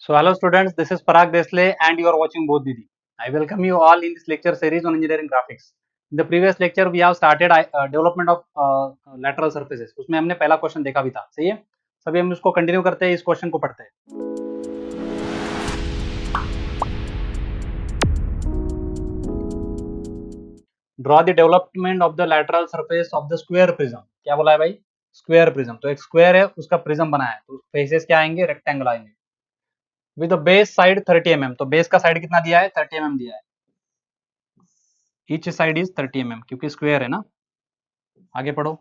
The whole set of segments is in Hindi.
So hello students, this is Parag Desle and you are watching Bodh Didi. I welcome you all in this lecture series on engineering graphics. In the previous lecture we have started development of lateral surfaces. उसमें हमने पहला क्वेश्चन देखा भी था, सही है। सभी हम इसको कंटिन्यू करते हैं, इस क्वेश्चन को पढ़ते हैं। Draw the development of the lateral surface of the square prism. क्या बोला है भाई? Square prism. तो एक स्क्वायर है, उसका प्रिज्म बना है, तो फेसेस क्या आएंगे? रेक्टेंगल आएंगे विद बेस साइड 30 mm। तो बेस का साइड कितना दिया है? 30 mm दिया है। ईच साइड इज 30 mm क्योंकि स्क्वायर है ना। आगे पढ़ो।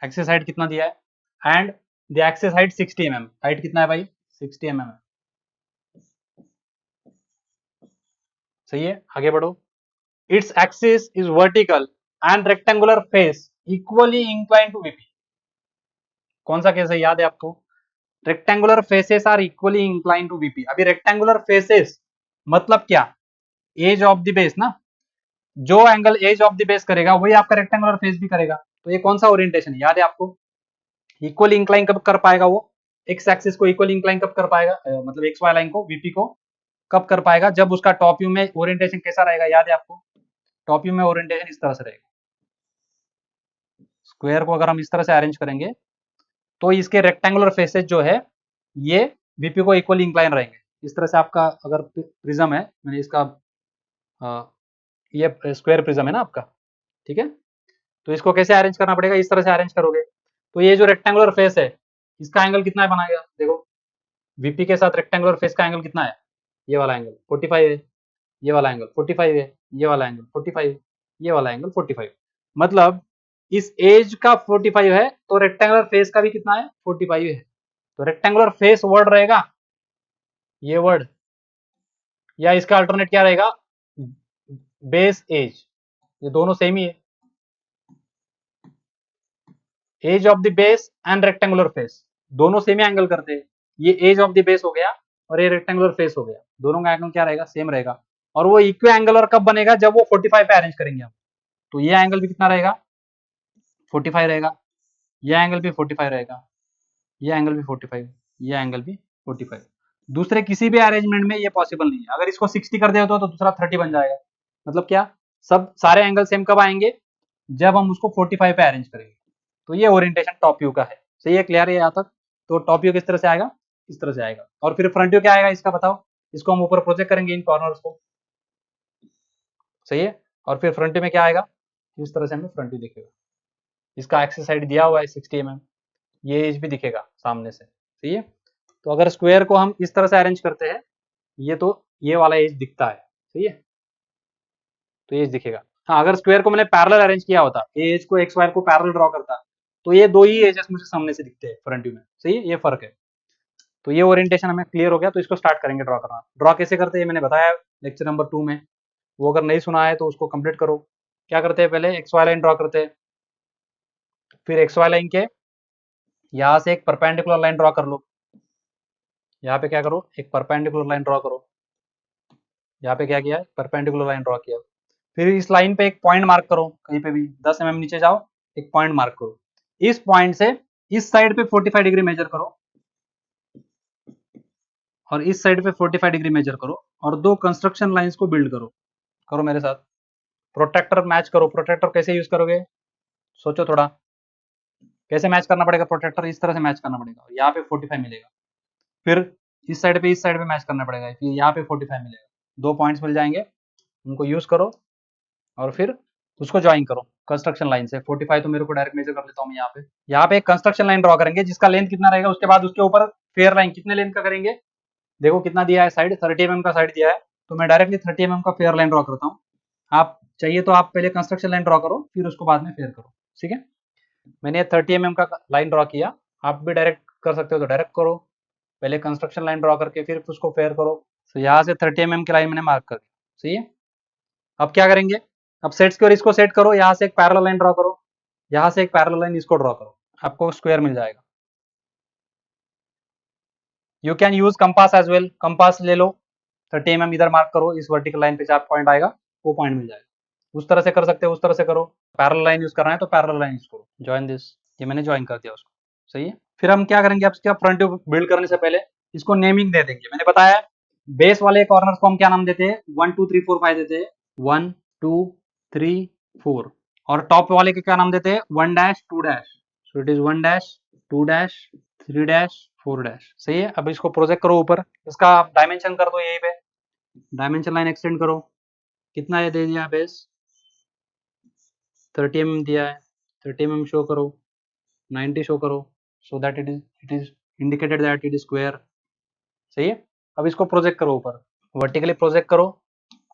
एक्सिस हाइट कितना दिया है? And the axis height 60 mm। Height कितना है भाई? 60 mm है। सही है, आगे बढ़ो। Its axis is vertical and rectangular face equally incline to VP. कौन सा केस है, याद है आपको? Rectangular faces are equally incline to VP. अभी रेक्टेंगुलर फेसेस मतलब क्या? एज ऑफ द बेस ना। जो angle edge of the base करेगा वही आपका रेक्टेंगुलर फेस भी करेगा। तो ये कौन सा ओरिएंटेशन है, याद है आपको? इक्वली इंक्लाइन कब कर पाएगा वो? एक्स एक्सिस को इक्वली इंक्लाइन कब कर पाएगा? मतलब एक्स वाई लाइन को, वीपी को कब कर पाएगा? जब उसका टॉप व्यू में ओरिएंटेशन कैसा रहेगा, याद है आपको? टॉप व्यू में ओरिएंटेशन इस तरह से रहेगा। स्क्वायर को अगर हम इस तरह से अरेंज करेंगे तो इसके रेक्टेंगुलर फेसेस जो है ये वीपी को इक्वली इंक्लाइन रहेंगे। इस तरह से आपका अगर प्रिज्म है, मैंने इसका ये स्क्वायर प्रिज्म है ना आपका, ठीक है। तो इसको कैसे अरेंज करना पड़ेगा? इस तरह से अरेंज करोगे तो ये जो रेक्टेंगुलर फेस है इसका एंगल कितना है बनाएगा? देखो, वीपी के साथ रेक्टेंगुलर फेस का एंगल कितना है? ये वाला एंगल 45 है, ये वाला एंगल 45 है, ये वाला एंगल 45, ये वाला एंगल 45। मतलब इस एज का 45 है तो रेक्टेंगुलर फेस का भी कितना है? 45 है। तो रेक्टेंगुलर फेस वर्ड रहेगा ये वर्ड, या इसका अल्टरनेट क्या रहेगा? Base edge. ये दोनों सेम ही है। Edge of the base and rectangular face दोनों सेम ही एंगल करते हैं। ये एज ऑफ द बेस हो गया और ये रेक्टेंगुलर फेस हो गया। दोनों का एंगल क्या रहेगा? सेम रहेगा। और वो इक्वी एंगुलर कब बनेगा? जब वो 45 पे अरेंज करेंगे हम। तो ये एंगल भी कितना रहेगा? 45 रहेगा। ये एंगल भी 45 रहेगा। ये एंगल भी 45, ये एंगल भी 45। दूसरे किसी भी अरेंजमेंट में ये पॉसिबल नहीं है। अगर इसको 60 कर दे तो दूसरा 30 बन जाएगा। मतलब क्या? सब सारे एंगल सेम कब आएंगे? जब हम उसको 45 पे अरेंज करेंगे। तो ये ओरिएंटेशन टॉप व्यू का है। सही है, क्लियर है यहाँ तक? तो टॉप व्यू किस तरह से आएगा? इस तरह से आएगा। और फिर फ्रंट व्यू क्या आएगा इसका बताओ? इसको हम ऊपर प्रोजेक्ट करेंगे इन कॉर्नर्स को, सही है। और फिर फ्रंट व्यू में क्या आएगा? इस तरह से हमें फ्रंट व्यू दिखेगा। इसका एक्सिस साइड दिया हुआ है 60 mm। ये एज भी दिखेगा सामने से, सही है। तो अगर स्क्वायर को हम इस तरह से अरेंज करते हैं ये तो ये वाला एज दिखता है, सही है। तो एज दिखेगा। हाँ, अगर स्क्वायर को मैंने पैरेलल अरेंज किया होता, एज को एक्स वाई को पैरेलल ड्रॉ करता, तो ये दो ही एजेस मुझे सामने से दिखते हैं फ्रंट व्यू में, सही है। ये फर्क है। तो ये ओरिएंटेशन हमें क्लियर हो गया। तो इसको स्टार्ट करेंगे ड्रॉ करना। ड्रॉ कैसे करते हैं मैंने बताया लेक्चर नंबर 2 में। वो अगर नहीं सुना है तो उसको कंप्लीट करो। क्या करते हैं? पहले एक्स वाई लाइन ड्रॉ करते हैं, फिर एक्स वाई लाइन के यहाँ से एक परपेंडिकुलर लाइन ड्रॉ कर लो। यहाँ पे क्या करो? एक परपेंडिकुलर लाइन ड्रॉ करो। यहाँ पे क्या किया? परपेंडिकुलर लाइन ड्रॉ किया। फिर इस लाइन पे एक पॉइंट मार्क करो, कहीं पे भी 10 mm नीचे जाओ, एक पॉइंट मार्क करो। इस पॉइंट से इस साइड पे 45 डिग्री मेजर करो और इस साइड पे 45 डिग्री मेजर करो और दो कंस्ट्रक्शन लाइंस को बिल्ड करो। करो मेरे साथ। प्रोटेक्टर मैच करो। प्रोटेक्टर कैसे यूज करोगे? सोचो थोड़ा। कैसे मैच करना पड़ेगा प्रोटेक्टर? इस तरह से मैच करना पड़ेगा। यहाँ पे 45 मिलेगा। फिर इस साइड पे मैच करना पड़ेगा, फिर यहाँ पे 45 मिलेगा। दो पॉइंट्स मिल जाएंगे, उनको यूज करो और फिर उसको ज्वाइन करो कंस्ट्रक्शन लाइन से। 45 तो मेरे को डायरेक्ट मेजर कर लेता हूँ मैं। यहाँ पे एक कंस्ट्रक्शन लाइन ड्रॉ करेंगे जिसका लेंथ कितना रहेगा। उसके बाद उसके ऊपर फेयर लाइन कितने लेंथ का करेंगे? देखो कितना दिया है साइड, 30 mm का साइड दिया है। तो मैं डायरेक्टली 30 mm का फेयर लाइन ड्रॉ करता हूँ। आप चाहिए तो आप पहले कंस्ट्रक्शन लाइन ड्रॉ करो फिर उसको बाद में फेयर करो, ठीक है। मैंने 30 mm का लाइन ड्रॉ किया। आप भी डायरेक्ट कर सकते हो तो डायरेक्ट करो। पहले कंस्ट्रक्शन लाइन ड्रॉ करके फिर उसको फेयर करो। तो यहाँ से 30 mm की लाइन मैंने मार्क कर दी, सही है। अब क्या करेंगे? अब सेट्स की ओर इसको सेट करो। यहाँ से एक पैरेलल लाइन ड्रॉ करो, यहाँ से एक पैरेलल लाइन इसको ड्रॉ करो, आपको स्क्वायर मिल जाएगा। You can use compass as well. Compass ले लो, 30 mm इधर मार्क करो, इस वर्टिकल लाइन पे जहाँ पॉइंट आएगा वो पॉइंट मिल जाएगा। उस तरह से कर सकते हो, उस तरह से करो। पैरेलल लाइन यूज करना है तो पैरेलल लाइन यूज करो। Join this. ये मैंने ज्वाइन कर दिया उसको, सही है। फिर हम क्या करेंगे? अब इसका फ्रंट व्यू बिल्ड करने से पहले इसको नेमिंग दे देंगे। मैंने बताया बेस वाले कॉर्नर्स को हम क्या नाम देते हैं, 1 2 3 4 5 देते हैं, 1 2 3 4, और टॉप वाले के क्या नाम देते हैं, 1 dash 2 dash, so it is 1 dash 2 dash 3 dash 4 dash. सही है। अब इसको प्रोजेक्ट करो ऊपर, इसका डायमेंशन कर दो यहीं पे, डायमेंशन लाइन एक्सटेंड करो, कितना ये दे दिया बेस, 30 mm दिया है, 30 mm शो करो, 90 शो करो, so that it is indicated that it is square. सही है। अब इसको प्रोजेक्ट करो ऊपर, वर्टिकली प्रोजेक्ट करो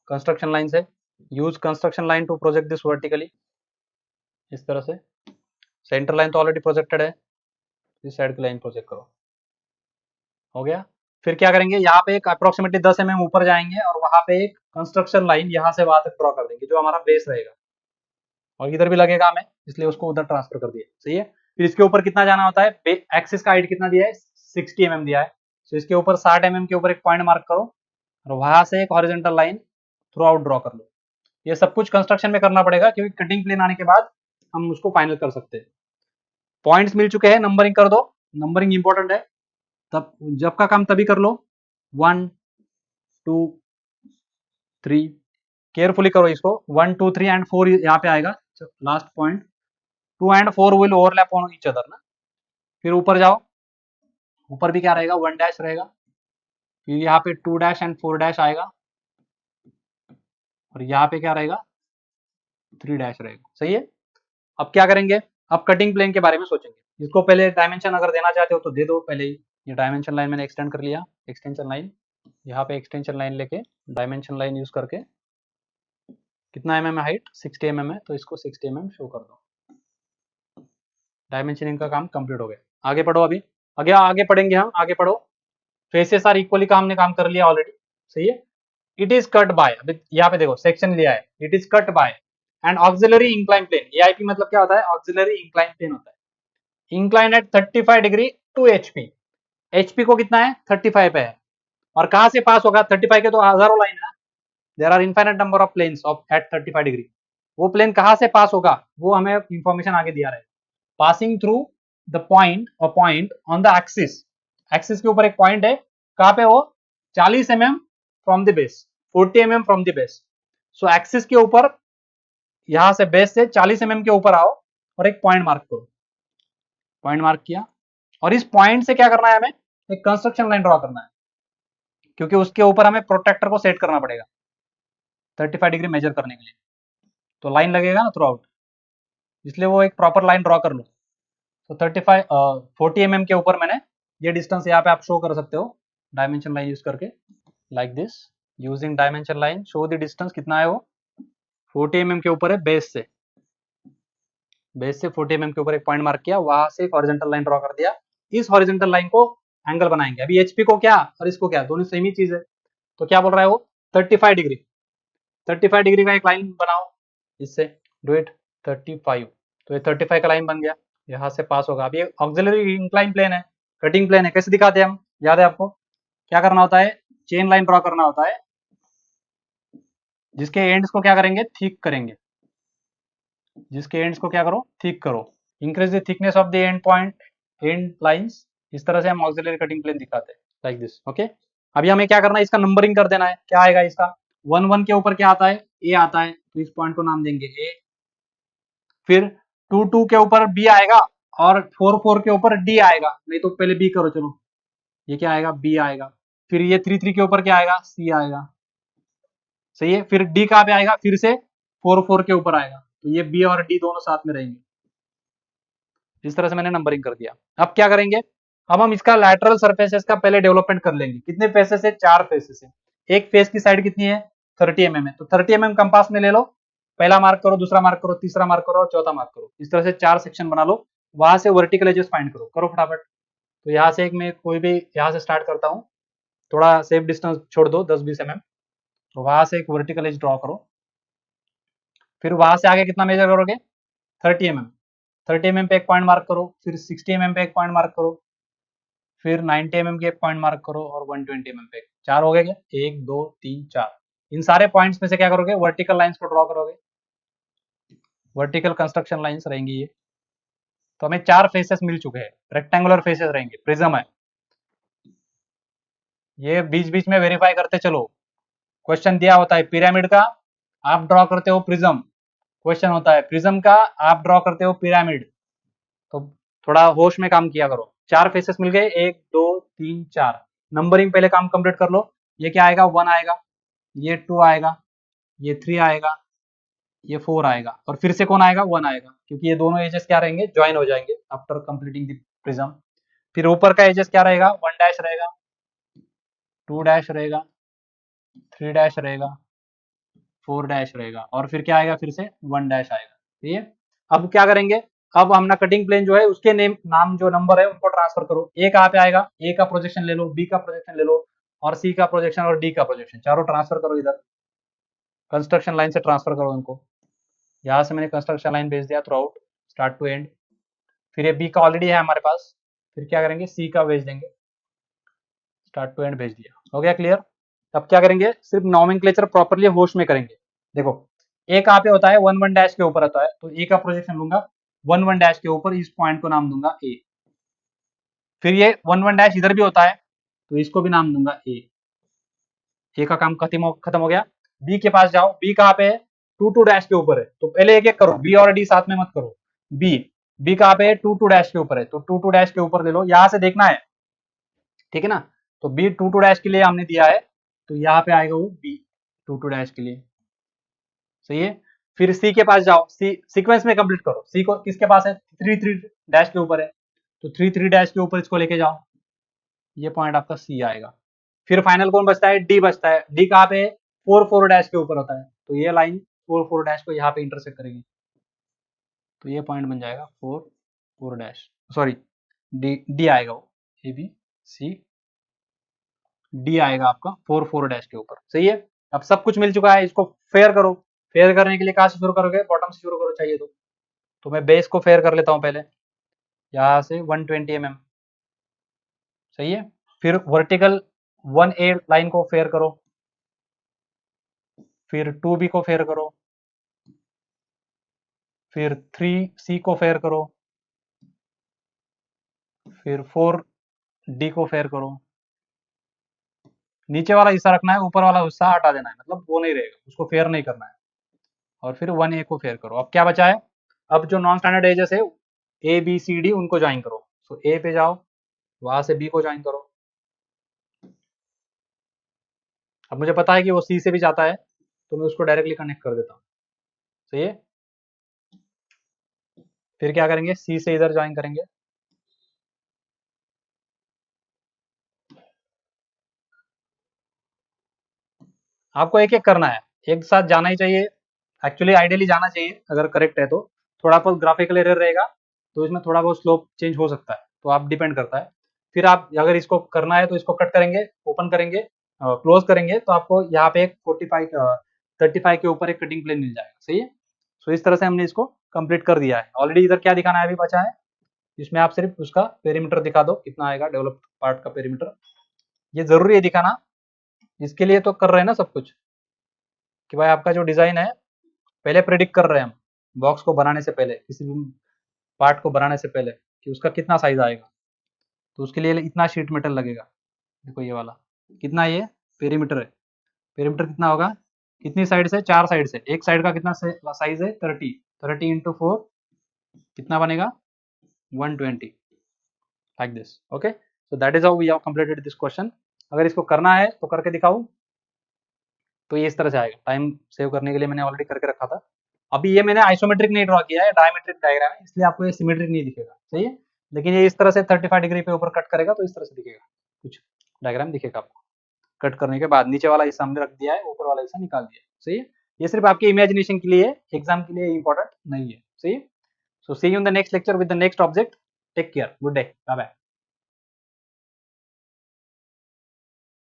कंस्ट्रक्शन लाइन से, use construction line to project this vertically, इस तरह से। सेंटर लाइन तो ऑलरेडी प्रोजेक्टेड है, इस साइड की लाइन प्रोजेक्ट करो, हो गया। फिर क्या करेंगे, यहाँ पे एक अप्रोक्सीमेटली 10 mm ऊपर जाएंगे और वहां पे एक कंस्ट्रक्शन लाइन यहाँ से वहां तक ड्रॉ कर देंगे, जो हमारा बेस रहेगा, और इधर भी लगेगा हमें, इसलिए उसको उधर ट्रांसफर कर दिया। सही है। फिर इसके ऊपर कितना जाना होता है, एक्सिस का हाइट कितना दिया है, 60 mm दिया है, तो इसके ऊपर 60 mm के ऊपर एक पॉइंट मार्क करो और वहां से एक horizontal line through out draw कर लो। ये सब कुछ कंस्ट्रक्शन में करना पड़ेगा, क्योंकि कटिंग प्लेन आने के बाद हम उसको फाइनल कर सकते हैं। पॉइंट्स मिल चुके हैं, नंबरिंग कर दो, नंबरिंग इंपॉर्टेंट है, तब जब का काम तभी कर लो। 1 2 3, केयरफुली करो इसको, 1 2 3 एंड 4 यहाँ पे आएगा last point, 2 and 4 will overlap on each other ना। फिर ऊपर जाओ, ऊपर भी क्या रहेगा, 1 डैश रहेगा, फिर यहाँ पे 2 डैश एंड 4 डैश आएगा, और यहाँ पे क्या रहेगा, 3 डैश रहेगा। सही है। अब क्या करेंगे, अब कटिंग प्लेन के बारे में सोचेंगे। इसको पहले डायमेंशन अगर देना चाहते हो तो दे दो पहले ही, ये डायमेंशन लाइन मैंने एक्सटेंड कर लिया, एक्सटेंशन लाइन, यहाँ पे एक्सटेंशन लाइन लेके डायमेंशन लाइन यूज करके, कितना mm है हाइट, 60 mm है, तो इसको 60 mm शो कर दो। डायमेंशनिंग का काम कंप्लीट हो गया। आगे पढ़ो, अभी आगे आगे पढ़ेंगे हम, आगे पढ़ो। फेसेस आर इक्वली का हमने काम कर लिया ऑलरेडी। सही है। इट इज कट बाय, अभी यहाँ पे देखो सेक्शन लिया है, it is cut by and auxiliary incline plane. AIP मतलब क्या होता है, ऑक्सिलरी इंक्लाइन प्लेन होता है। Incline at 35 degree to HP, HP को कितना है, 35 पे है, और कहां से पास होगा, 35 के तो हजारों लाइन है, there are infinite number of planes of at 35 degree. वो प्लेन कहां से पास होगा, वो हमें इंफॉर्मेशन आगे दिया रहे, passing through the point on the axis, axis के ऊपर एक पॉइंट है, कहां पे वो, 40 mm from the base, 40 mm from the base. So axis के ऊपर, यहां से बेस से 40 mm के ऊपर आओ और एक पॉइंट मार्क करो, पॉइंट मार्क किया, और इस पॉइंट से क्या करना है, हमें एक कंस्ट्रक्शन लाइन ड्रॉ करना है, क्योंकि उसके ऊपर हमें प्रोटेक्टर को सेट करना पड़ेगा 35 डिग्री मेजर करने के लिए, तो लाइन लगेगा ना थ्रू आउट, इसलिए वो एक प्रॉपर लाइन ड्रॉ कर लो। तो 40 mm के ऊपर मैंने ये डिस्टेंस यहाँ पे आप शो कर सकते हो डायमेंशन लाइन यूज करके, like this, using dimension line show the distance, कितना है वो, 40 mm के ऊपर है, बेस से 40 mm के ऊपर एक पॉइंट मार्क किया, वहां से एक हॉरिजॉन्टल लाइन ड्रॉ कर दिया। इस हॉरिजॉन्टल लाइन को एंगल बनाएंगे, अभी एचपी को क्या और इसको क्या, दोनों सेम ही चीज है, तो क्या बोल रहा है वो, 35 डिग्री, 35 डिग्री का एक लाइन बनाओ इससे, डू इट 35, तो ये 35 का लाइन बन गया, यहाँ से पास होगा। अब ये ऑक्सिलरी इंक्लाइन प्लेन है, कटिंग प्लेन है, कैसे दिखाते हैं हम, याद है आपको, क्या करना होता है, चेन लाइन ड्रॉ करना होता है, जिसके एंड्स को क्या करेंगे, थिक करेंगे, जिसके एंड्स को क्या करो, थिक करो, increase the thickness of the end point, and lines, इस तरह से हम ऑक्सिलरी कटिंग प्लेन दिखाते हैं, लाइक दिस। ओके, अभी हमें क्या करना है, इसका नंबरिंग कर देना है, क्या आएगा इसका, 1 1 के ऊपर क्या आता है, ए आता है, तो इस पॉइंट को नाम देंगे ए, फिर 2 2 के ऊपर बी आएगा, और 4 4 के ऊपर डी आएगा, नहीं तो पहले बी करो, चलो ये क्या आएगा, बी आएगा, फिर ये 3 3 के ऊपर क्या आएगा, सी आएगा। सही है। फिर डी कहाँ पे आएगा, फिर से 4 4 के ऊपर आएगा, तो ये बी और डी दोनों साथ में रहेंगे। इस तरह से मैंने नंबरिंग कर दिया। अब क्या करेंगे, अब हम इसका लैटरल सरफेसेस का पहले डेवलपमेंट कर लेंगे। कितने फेसेस है, 4 फेसेस है, एक फेस की साइड कितनी है, 30 mm है, तो 30 mm कंपास में ले लो, पहला मार्क करो, दूसरा मार्क करो, तीसरा मार्क करो और चौथा मार्क करो, इस तरह से 4 सेक्शन बना लो, वहां से वर्टिकल एजेस फाइंड करो, करो फटाफट। तो यहाँ से एक मैं कोई भी यहाँ से स्टार्ट करता हूँ, थोड़ा सेफ डिस्टेंस छोड़ दो 10-20 mm, तो वहां से एक वर्टिकल एज ड्रॉ करो, फिर वहां से आगे कितना मेजर करोगे, 30 mm, 30 mm पे एक पॉइंट मार्क करो, फिर 60 mm पे एक पॉइंट मार्क करो, फिर 90 mm के एक पॉइंट मार्क करो, और 120 mm पे, 4 हो गए क्या, 1 2 3 4, इन सारे पॉइंट्स में से क्या करोगे, वर्टिकल लाइंस को ड्रॉ करोगे, वर्टिकल कंस्ट्रक्शन लाइंस रहेंगी ये। तो हमें 4 फेसेस मिल चुके हैं, रेक्टेंगुलर फेसेस रहेंगे, प्रिज्म है। ये बीच बीच में वेरीफाई करते चलो। क्वेश्चन दिया होता है पिरामिड का, आप ड्रॉ करते हो प्रिज्म। क्वेश्चन होता है प्रिज्म का, आप ड्रॉ करते हो पिरामिड। तो थोड़ा होश में काम किया करो। 4 फेसेस मिल गए, 1 2 3 4। नंबरिंग पहले काम कंप्लीट कर लो। ये क्या आएगा, 1 आएगा, ये 2 आएगा, ये 3 आएगा, ये 4 आएगा, और फिर से कौन आएगा, 1 आएगा, क्योंकि ये दोनों एजेस क्या रहेंगे, ज्वाइन हो जाएंगे आफ्टर कंप्लीटिंग द प्रिज्म। फिर ऊपर का एजेस क्या रहेगा, 1 डैश रहेगा, 2 डैश रहेगा, 3 डैश रहेगा, 4 डैश रहेगा, और फिर क्या आएगा, फिर से 1 डैश आएगा। ठीक है, अब क्या करेंगे, अब हम ना कटिंग प्लेन जो है उसके नाम जो नंबर है उनको ट्रांसफर करो। ए कहाँ पे आएगा, ए का प्रोजेक्शन ले लो, बी का प्रोजेक्शन ले लो, और सी का प्रोजेक्शन और डी का प्रोजेक्शन, चारों ट्रांसफर करो इधर। कंस्ट्रक्शन लाइन से ट्रांसफर करो उनको। यहाँ से मैंने कंस्ट्रक्शन लाइन भेज दिया throughout, start to end. फिर ये बी का ऑलरेडी है हमारे पास, फिर क्या करेंगे, सी का भेज देंगे, स्टार्ट टू एंड भेज दिया। हो गया क्लियर। अब क्या करेंगे, सिर्फ नॉमेनक्लेचर प्रॉपर्ली होश में करेंगे। देखो ए कहाँ पे होता है, 1 1 डैश के ऊपर होता है, तो ए का प्रोजेक्शन लूंगा 1 1 डैश के ऊपर, इस पॉइंट को नाम दूंगा ए। फिर ये 1 1 डैश इधर भी होता है, तो इसको भी नाम दूंगा ए। ए का काम खत्म हो गया। बी के पास जाओ, बी कहाँ पे है, 2 2 डैश के ऊपर है, तो पहले एक एक करो, बी और डी साथ में मत करो। बी बी कहाँ पे है, 2 2 डैश के ऊपर है, तो 2 2 डैश के ऊपर ले लो, यहां से देखना है, ठीक है ना। तो बी 2 2 डैश के लिए हमने दिया है, तो यहाँ पे आएगा वो बी 2 2 डैश के लिए। सही है। फिर सी के पास जाओ, सी सीक्वेंस में कंप्लीट करो। सी को किसके पास है, 3 3 डैश के ऊपर है, तो 3 3 डैश के ऊपर इसको लेके जाओ, ये पॉइंट आपका सी आएगा। फिर फाइनल कौन बचता है, डी बचता है। डी कहाँ पे है, 4 4 डैश के ऊपर होता है, तो ये लाइन 4 4 डैश को यहाँ पे इंटरसेक्ट करेगी, तो ये पॉइंट बन जाएगा 4 4 डैश, सॉरी डी डी आएगा वो, ए बी सी डी आएगा आपका 4 4 डैश के ऊपर। सही है। अब सब कुछ मिल चुका है, इसको फेयर करो। फेयर करने के लिए कहाँ से शुरू करोगे, बॉटम से शुरू करो चाहिए तो मैं बेस को फेयर कर लेता हूँ पहले, यहाँ से 120 mm। सही है। फिर वर्टिकल 1A लाइन को फेयर करो, फिर 2B को फेयर करो, फिर 3C को फेयर करो, फिर 4D को फेयर करो। नीचे वाला हिस्सा रखना है, ऊपर वाला हिस्सा हटा देना है, मतलब वो नहीं रहेगा, उसको फेयर नहीं करना है। और फिर 1A को फेयर करो। अब क्या बचा है, अब जो नॉन स्टैंडर्ड एजेस है ए बी सी डी उनको ज्वाइन करो। तो ए पे जाओ, वहां से बी को ज्वाइन करो। अब मुझे पता है कि वो सी से भी जाता है, तो मैं उसको डायरेक्टली कनेक्ट कर देता हूँ। सही है। फिर क्या करेंगे, सी से इधर ज्वाइन करेंगे, आपको एक एक करना है, एक साथ जाना ही चाहिए। एक्चुअली आइडियली जाना चाहिए अगर करेक्ट है तो। थोड़ा बहुत ग्राफिकल एरर रहेगा, तो इसमें थोड़ा बहुत स्लोप चेंज हो सकता है, तो आप डिपेंड करता है। फिर आप अगर इसको करना है तो इसको कट करेंगे, ओपन करेंगे, क्लोज करेंगे, तो आपको यहाँ पे एक 35 के ऊपर एक कटिंग प्लेन मिल जाएगा। सही है। सो इस तरह से हमने इसको कंप्लीट कर दिया है। ऑलरेडी इधर क्या दिखाना है, अभी बचा है, इसमें आप सिर्फ उसका पेरीमीटर दिखा दो, कितना आएगा डेवलप पार्ट का पेरीमीटर। ये जरूरी है दिखाना, इसके लिए तो कर रहे हैं ना सब कुछ, कि भाई आपका जो डिजाइन है, पहले प्रेडिक्ट कर रहे हैं हम बॉक्स को बनाने से पहले, किसी भी पार्ट को बनाने से पहले, कि उसका कितना साइज आएगा। तो उसके लिए इतना शीट मेटल लगेगा। देखो ये वाला कितना, ये पेरीमीटर है, पेरीमीटर कितना होगा, कितनी साइड से, 4 साइड से, एक साइड का कितना साइज है, 30 इंटू 4 कितना बनेगा, 120, like this. Okay, so that is how we have completed this question. अगर इसको करना है तो करके दिखाऊं, तो ये इस तरह से आएगा। टाइम सेव करने के लिए मैंने ऑलरेडी करके रखा था। अभी ये मैंने आइसोमेट्रिक नहीं ड्रॉ किया है, डायमेट्रिक डायग्राम है, इसलिए आपको ये सिमेट्रिक नहीं दिखेगा। सही है। लेकिन ये इस तरह से 35 डिग्री पे ऊपर कट करेगा, तो इस तरह से दिखेगा, कुछ डायग्राम दिखेगा आपको। कट करने के बाद नीचे वाला हिस्सा हमने रख दिया है, ऊपर वाला हिस्सा निकाल दिया है। सही है। ये सिर्फ आपकी इमेजिनेशन के लिए, एग्जाम के लिए इंपॉर्टेंट नहीं है। सही है। So see you in the next lecture with the next object. Take care, good day, bye bye.